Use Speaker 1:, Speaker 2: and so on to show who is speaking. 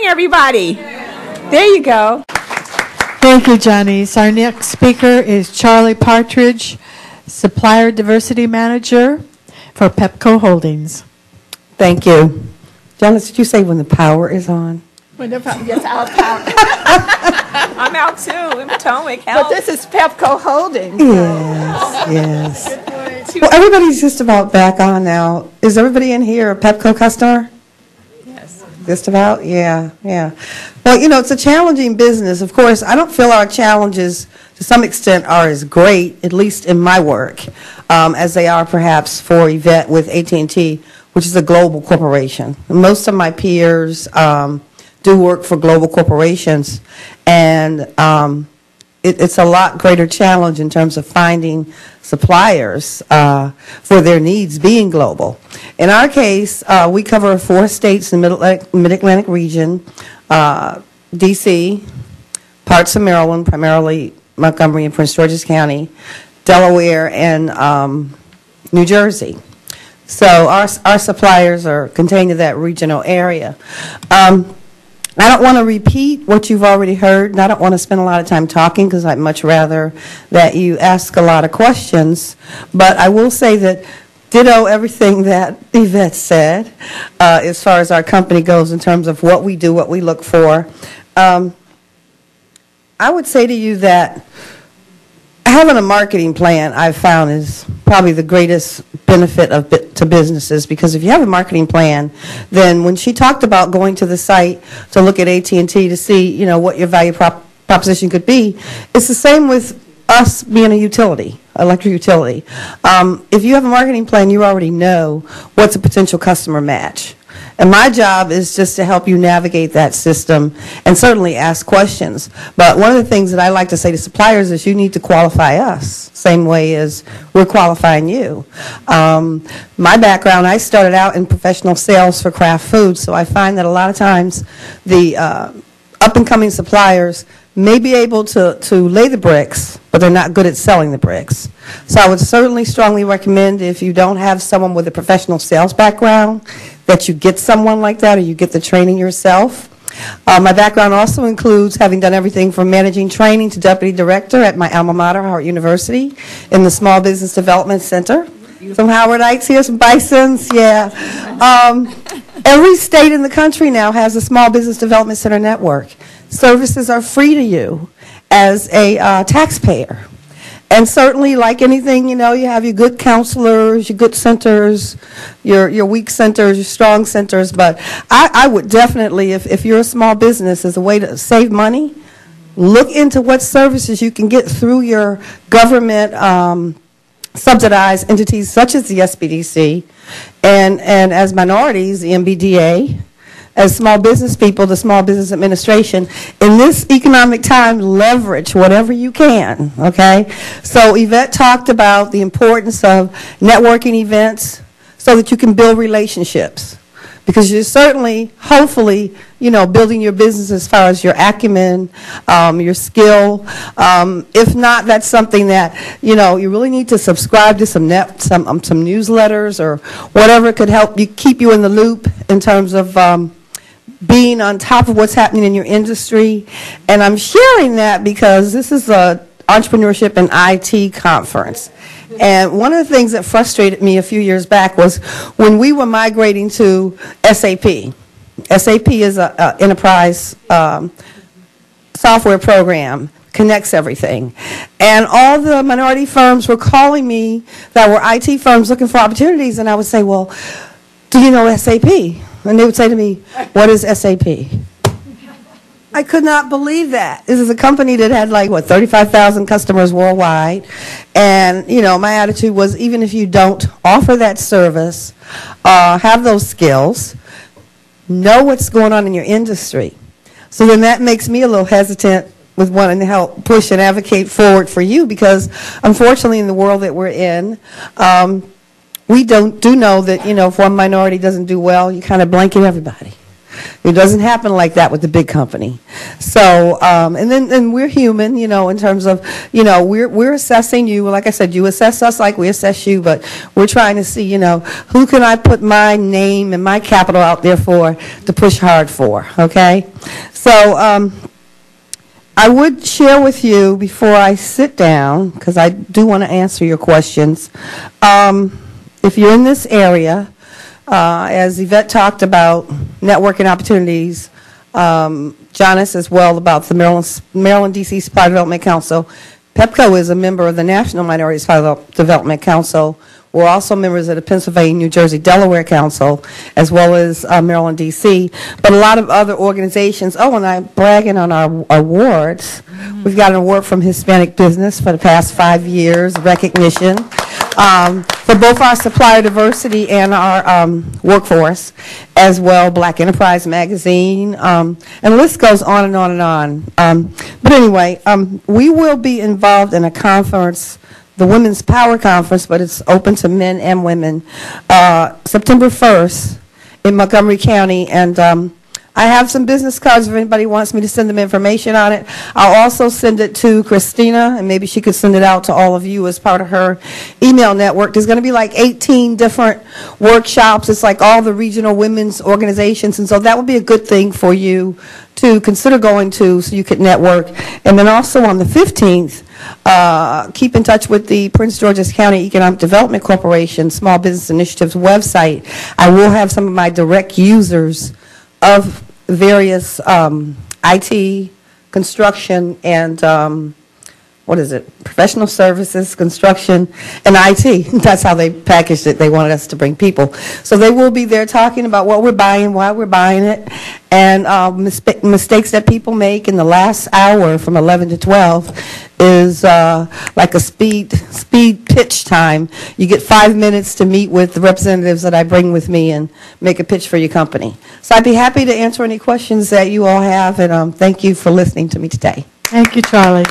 Speaker 1: morning, everybody. There you go.
Speaker 2: Thank you, Janice. Our next speaker is Charlie Partridge, Supplier Diversity Manager for Pepco Holdings.
Speaker 3: Thank you. Janice, did you say when the power is on?
Speaker 1: Yes, I'll count. I'm out too in Potomac. But this is Pepco Holdings.
Speaker 3: Yes, yes. Well, everybody's just about back on now. Is everybody in here a Pepco customer?
Speaker 1: Yes.
Speaker 3: Just about? Yeah, yeah. Well, you know, it's a challenging business. Of course, I don't feel our challenges to some extent are as great, at least in my work, as they are perhaps for Yvette with AT&T, which is a global corporation. Most of my peers do work for global corporations, and it's a lot greater challenge in terms of finding suppliers for their needs being global. In our case, we cover 4 states in the Mid-Atlantic region, D.C., parts of Maryland, primarily Montgomery and Prince George's County, Delaware, and New Jersey. So our suppliers are contained in that regional area. I don't want to repeat what you've already heard, and I don't want to spend a lot of time talking because I'd much rather that you ask a lot of questions. But I will say that ditto everything that Yvette said as far as our company goes in terms of what we do, what we look for. I would say to you that having a marketing plan, I've found, is probably the greatest benefit to businesses, because if you have a marketing plan, then when she talked about going to the site to look at AT&T to see, you know, what your value proposition could be, it's the same with us being a utility, electric utility. If you have a marketing plan, you already know what's a potential customer match. And my job is just to help you navigate that system and certainly ask questions. But one of the things that I like to say to suppliers is you need to qualify us, same way as we're qualifying you. My background, I started out in professional sales for craft foods, so I find that a lot of times the up-and-coming suppliers may be able to lay the bricks, but they're not good at selling the bricks. So I would certainly strongly recommend, if you don't have someone with a professional sales background, that you get someone like that, or you get the training yourself. My background also includes having done everything from managing training to deputy director at my alma mater, Howard University, in the Small Business Development Center. Some Howardites here, some Bisons, yeah. Every state in the country now has a Small Business Development Center network. Services are free to you as a taxpayer. And certainly, like anything, you know, you have your good counselors, your good centers, your weak centers, your strong centers. But I would definitely, if you're a small business, as a way to save money, look into what services you can get through your government subsidized entities such as the SBDC, and as minorities, the MBDA. As small business people, the Small Business Administration, in this economic time, leverage whatever you can, okay? So Yvette talked about the importance of networking events so that you can build relationships, because you're certainly, hopefully, you know, building your business as far as your acumen, your skill. If not, that's something that, you know, you really need to subscribe to some newsletters or whatever could help you, keep you in the loop in terms of being on top of what's happening in your industry. And I'm sharing that because this is a Entrepreneurship and IT conference. And one of the things that frustrated me a few years back was when we were migrating to SAP. SAP is an enterprise software program, connects everything. And all the minority firms were calling me that were IT firms looking for opportunities, and I would say, well, do you know SAP? And they would say to me, what is SAP? I could not believe that. This is a company that had, like, what, 35,000 customers worldwide. And, you know, my attitude was, even if you don't offer that service, have those skills, know what's going on in your industry. So then that makes me a little hesitant with wanting to help push and advocate forward for you, because unfortunately in the world that we're in, we do know that, you know, if one minority doesn't do well, you kind of blanket everybody. It doesn't happen like that with the big company. So, and then we're human, in terms of, we're assessing you. Like I said, you assess us like we assess you, but we're trying to see, who can I put my name and my capital out there for to push hard for, okay? So, I would share with you before I sit down, because I do want to answer your questions. If you're in this area, as Yvette talked about networking opportunities, Janice as well about the Maryland D.C. Supply Development Council. PEPCO is a member of the National Minority Supply Development Council. We're also members of the Pennsylvania, New Jersey, Delaware Council, as well as Maryland, D.C., but a lot of other organizations. Oh, and I'm bragging on our awards. We've got an award from Hispanic Business for the past 5 years, recognition, for both our supplier diversity and our workforce, as well, Black Enterprise Magazine, and the list goes on and on and on. But anyway, we will be involved in a conference, the Women's Power Conference, but it's open to men and women, September 1st in Montgomery County. And I have some business cards if anybody wants me to send them information on it. I'll also send it to Christina, and maybe she could send it out to all of you as part of her email network. There's going to be like 18 different workshops. It's like all the regional women's organizations, and so that would be a good thing for you to consider going to so you could network. And then also on the 15th, keep in touch with the Prince George's County Economic Development Corporation Small Business Initiatives website. I will have some of my direct users of various IT, construction, and professional services, construction, and IT. That's how they packaged it. They wanted us to bring people. So they will be there talking about what we're buying, why we're buying it, and mistakes that people make in the last hour from 11 to 12 is like a speed pitch time. You get 5 minutes to meet with the representatives that I bring with me and make a pitch for your company. So I'd be happy to answer any questions that you all have, and thank you for listening to me today.
Speaker 2: Thank you, Charlie.